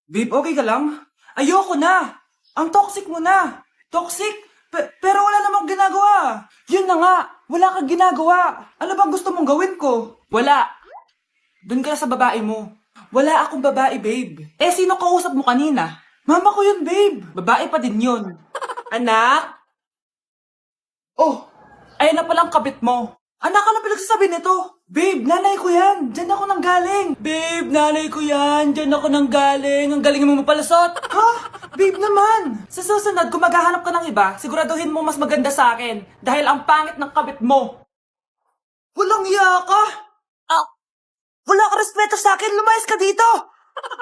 Babe, okay ka lang? Ayoko na! Ang toxic mo na! Toxic? Pero wala namang ginagawa! Yun na nga! Wala kang ginagawa! Ano bang gusto mong gawin ko? Wala! Doon ka na sa babae mo. Wala akong babae, babe. Eh, sino kausap mo kanina? Mama ko yun, babe. Babae pa din yun. Anak? Oh, ayun na palang kabit mo. Anak, ano pinagsasabi nito? Babe, nanay ko yan. Diyan ako nang galing. Babe, nanay ko yan. Diyan ako nang galing. Ang galing mo mapalasot. Ha? Babe naman. Sa susunod, kung maghahanap ka ng iba, siguraduhin mo mas maganda sa akin. Dahil ang pangit ng kabit mo. Walang iya ka. Wala ka respeto sa akin. Lumayas ka dito.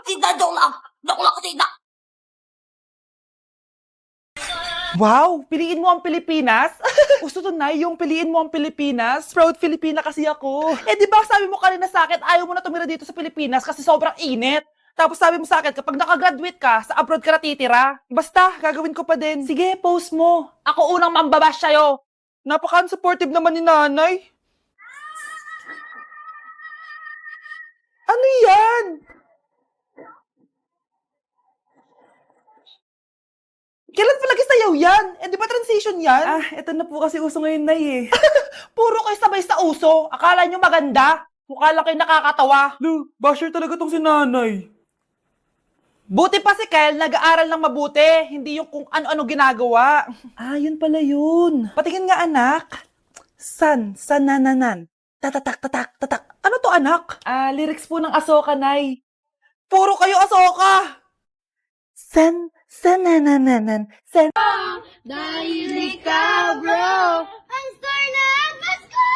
Tita, joke lang. Joke lang, tita. Wow! Piliin mo ang Pilipinas? Gusto to na yung piliin mo ang Pilipinas? Proud Filipina kasi ako. Eh di ba sabi mo kanina sa akin, ayaw mo na tumira dito sa Pilipinas kasi sobrang init. Tapos sabi mo sa akin, kapag nakagraduate ka, sa abroad ka natitira. Basta, gagawin ko pa din. Sige, post mo. Ako unang mambabash sa'yo. Napaka-supportive naman ni nanay. Ano yan? Kailan palagi sayaw yan? Eh, di ba transition yan? Ah, eto na po kasi uso ngayon, Nay eh. Puro kayo sabay sa uso. Akala nyo maganda. Mukha lang kayo nakakatawa. Lu, basher talaga tong si nanay. Buti pa si Kyle, nag-aaral ng mabuti. Hindi yung kung ano-ano ginagawa. Ah, yun pala yun. Patingin nga, anak. Sanananan. Tatak. Ano to, anak? Ah, lyrics po ng Asoka, Nay. Puro kayo Asoka! Sanananan. Dahil ikaw, bro, ang star na Pasko!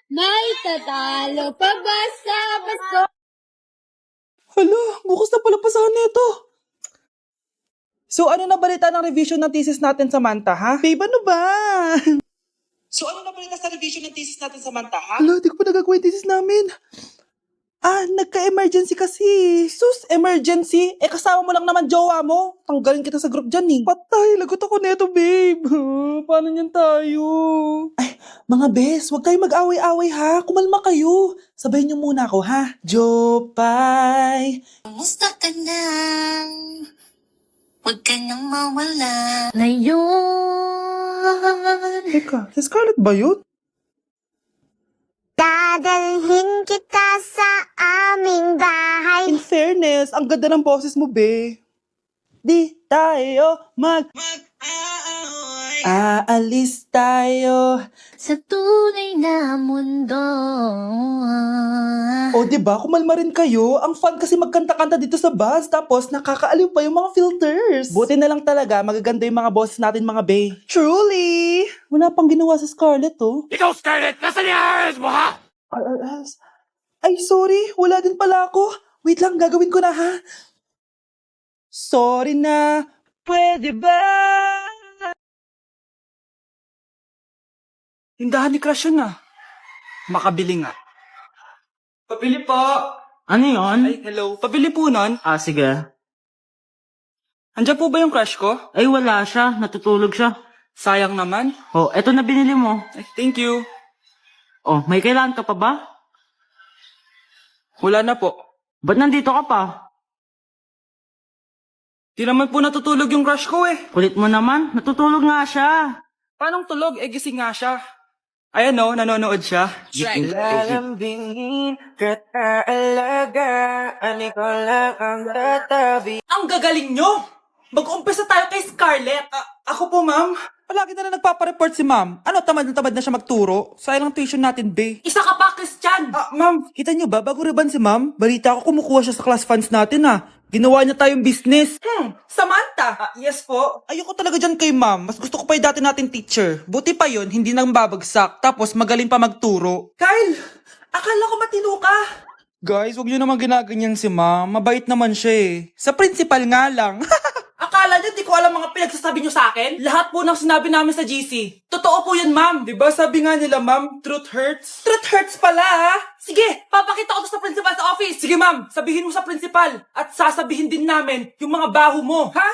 May tatalo pa ba sa Pasko? Hala, bukas na pala pasahan nito. So, ano na balita ng revision ng thesis natin, Samantha, ha? Babe, ano ba? So, ano na balita sa revision ng thesis natin, Samantha, ha? Hala, di ko pa nagagawa yung thesis namin. Ah, nagka-emergency kasi. Sus, emergency? Eh, kasama mo lang naman jowa mo. Tanggalin kita sa group dyan eh. Patay, lagot ako neto, babe. Paano niyan tayo? Ay, mga bes, huwag kayo mag-away-away ha. Kumalma kayo. Sabayin niyo muna ako ha. Jopay. Kumusta ka na? Huwag ka nang mawala. Ngayon. Teka, si Scarlett ba yun? Dadalhin kita sa aming bahay. In fairness, ang ganda ng boses mo, be. Di tayo aalis tayo. Sa tunay na mundo. O, diba? Kumalma rin kayo. Ang fun kasi magkanta-kanta dito sa bus. Tapos, nakakaaliw pa yung mga filters. Buti na lang talaga, magaganda yung mga boses natin, mga bay. Truly! Wala pang ginawa sa Scarlett, oh. Ikaw, Scarlett! Nasaan yung RS mo, ha? Ay, sorry. Wala din pala ako. Wait lang, gagawin ko na, ha? Sorry na. Pwede ba? Tindahan ni Crush yun ah. Makabili nga. Pabili po. Ano yun? Ay, hello. Pabili po nun. Ah, sige. Andiyan po ba yung crush ko? Ay, wala siya. Natutulog siya. Sayang naman. Oh, eto na binili mo. Ay, thank you. Oh, may kailangan ka pa ba? Wala na po. Ba't nandito ka pa? Di naman po natutulog yung crush ko eh. Kulit mo naman. Natutulog nga siya. Paanong tulog? Eh, gising nga siya. Ayan o, nanonood siya. Lalambingin ka't aalagaan, ikaw lang ang tatabi. Ang gagaling nyo! Mag-umpisa tayo kay Scarlett. Ako po, ma'am. Palagi na nagpapareport si ma'am. Ano, tamad na siya magturo? Sayang ang tuition natin, be. Isa ka pa, Christian! Ma'am, kita niyo ba, bago riban si ma'am, balita ko kumukuha siya sa class funds natin, Ginawa niya tayong business. Samantha! Yes po. Ayoko talaga dyan kay ma'am. Mas gusto ko pa yung dati natin teacher. Buti pa yun, hindi nang babagsak. Tapos magaling pa magturo. Kyle! Akala ko matino ka. Guys, wag niyo naman ginaganyan si ma'am. Mabait naman siya eh. Sa principal nga lang. Akala niyo di ko alam mga pinagsasabi niyo sa akin? Lahat po ng sinabi namin sa GC. Totoo po yan, ma'am. Diba sabi nga nila ma'am, truth hurts? Truth hurts pala, ha? Sige, papakita ko to sa principal sa office. Sige, ma'am. Sabihin mo sa principal. At sasabihin din namin yung mga baho mo. Ha?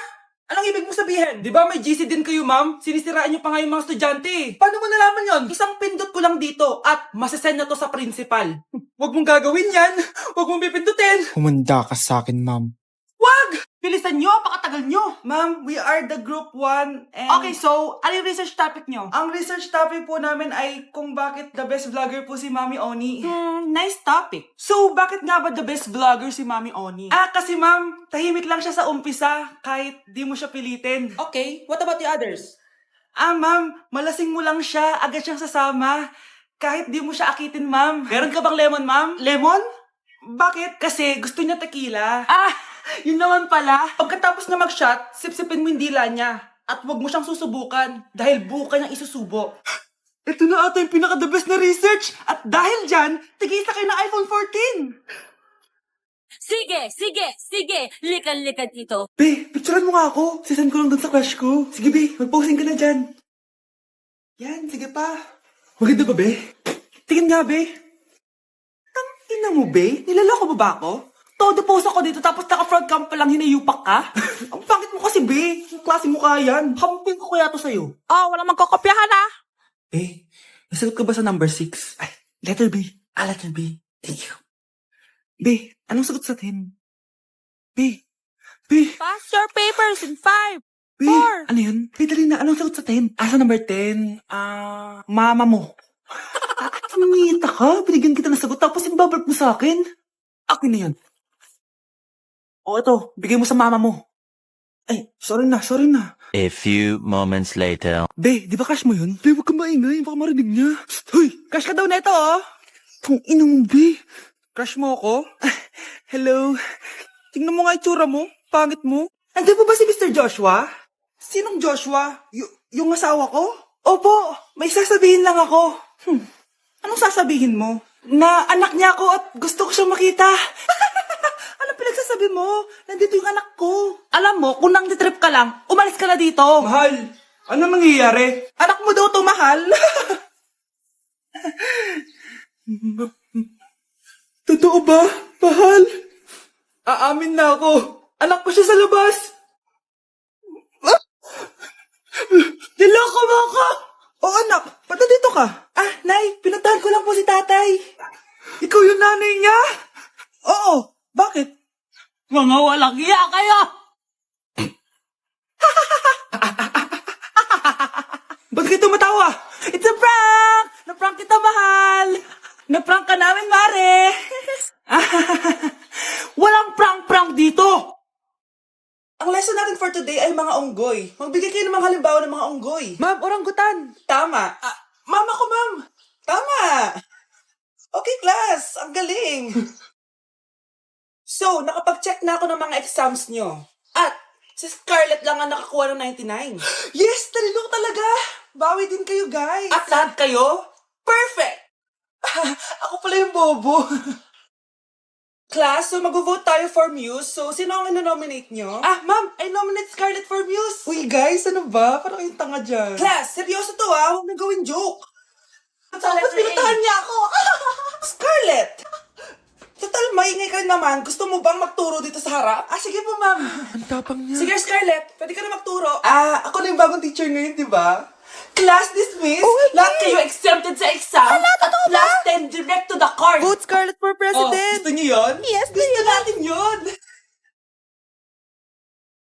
Anong ibig mo sabihin? Di ba may GC din kayo, ma'am? Sinisiraan niyo pa nga yung mga estudyante. Paano mo nalaman yon? Isang pindot ko lang dito at masasend na to sa principal. Huwag mong gagawin yan. Huwag mong pipindutin. Humanda ka sa akin, ma'am. Wag! Bilisan nyo, pakatagal nyo. Ma'am, we are the group 1 and... Okay, so, ano yung research topic nyo? Ang research topic po namin ay kung bakit the best vlogger po si Mami Oni. Nice topic. So, bakit nga ba the best vlogger si Mami Oni? Kasi ma'am, tahimik lang siya sa umpisa kahit di mo siya pilitin. Okay, what about the others? Ma'am, malasing mo lang siya, agad siyang sasama. Kahit di mo siya akitin, ma'am. Meron ka bang lemon, ma'am? Lemon? Bakit? Kasi gusto niya tequila. Yun naman pala. Pagkatapos na mag-shot, sipsipin mo yung dila niya. At huwag mo siyang susubukan dahil buo ka niyang isusubo. Ito na ata yung pinaka-the best na research. At dahil dyan, tigisa kayo ng iPhone 14. Sige, likan dito. Be, picturean mo nga ako. Sisend ko lang dun sa crush ko. Sige, be, mag-posing ka na dyan. Yan, sige pa. Maganda ba, be? Tingin nga, be. Ang ina mo, be? Nilaloko mo ba ako? Todo post ako dito tapos naka-front cam pa lang hinayupak ka? Ang pangit mo kasi, be. Yung klase mo kaya yan. Hamping ko kaya to sa'yo. Wala magkakopyahan ah. Be, nasagot ka ba sa number 6? Ay, letter B. Letter B. Thank you. Be, anong sagot sa 10? B. Pass your papers in 5. B, ano yun? Be, dali na. Anong sagot sa 10? Sa number 10, mama mo. Kumita ka? Binigyan kita ng sagot tapos ibabalik mo sa akin? Akin na yun. Ito. Bigay mo sa mama mo. Ay, sorry na. A few moments later. Be, di ba crush mo yun? Be, huwag ka maingay. Baka marinig niya. Hoy, crush ka daw na ito, oh. Kung ina mo, Be. Crush mo ako? Hello. Tingnan mo nga itsura mo. Pangit mo. Andiyan ba si Mr. Joshua? Sinong Joshua? Yung asawa ko? Opo, may sasabihin lang ako. Anong sasabihin mo? Na anak niya ako at gusto ko siyang makita. Anong pinagsasabi mo? Nandito yung anak ko. Alam mo, kung nang-trip ka lang, umalis ka na dito. Mahal, ano nangyayari? Anak mo daw to, mahal. Totoo ba, mahal? Aamin na ako. Anak ko siya sa labas. Niloko mo ako! Oo, anak. Ba't dito ka? Nay, pinuntahan ko lang po si tatay. Ikaw yung nanay niya? Oo. Bakit? Mga walang iya kayo! Ba't kayo tumatawa? It's a prank! Na-prank kita, mahal! Na-prank ka namin, Mare! Walang prank-prank dito! Ang lesson natin for today ay mga unggoy. Magbigay kayo ng mga halimbawa ng mga unggoy. Ma'am, oranggutan. Tama. Mama ko, ma'am. Tama. Okay, class. Ang galing. So, nakapag-check na ako ng mga exams nyo. At, si Scarlett lang ang nakakuha ng 99. Yes, talino talaga. Bawi din kayo, guys. At lahat kayo, perfect. Ako pala yung bobo. Class, so mag-vote tayo for Muse. So, sino ang ino-nominate nyo? Ma'am, I nominate Scarlett for Muse. Uy, guys, ano ba? Parang kayong tanga dyan. Class, seryoso to Huwag na gawin joke. Tapos pinuntahan niya ako. Scarlett! Total, maingay ka rin naman. Gusto mo bang magturo dito sa harap? Sige po, ma'am. Ang tapang niya. Sige, Scarlett. Pwede ka na magturo. Ako na yung bagong teacher ngayon, di ba? Class dismissed. Lahat kayo exempted sa exam. At last 10 direct to the court. Vote Scarlett for president. Gusto niyo yun? Yes, Gusto natin yun.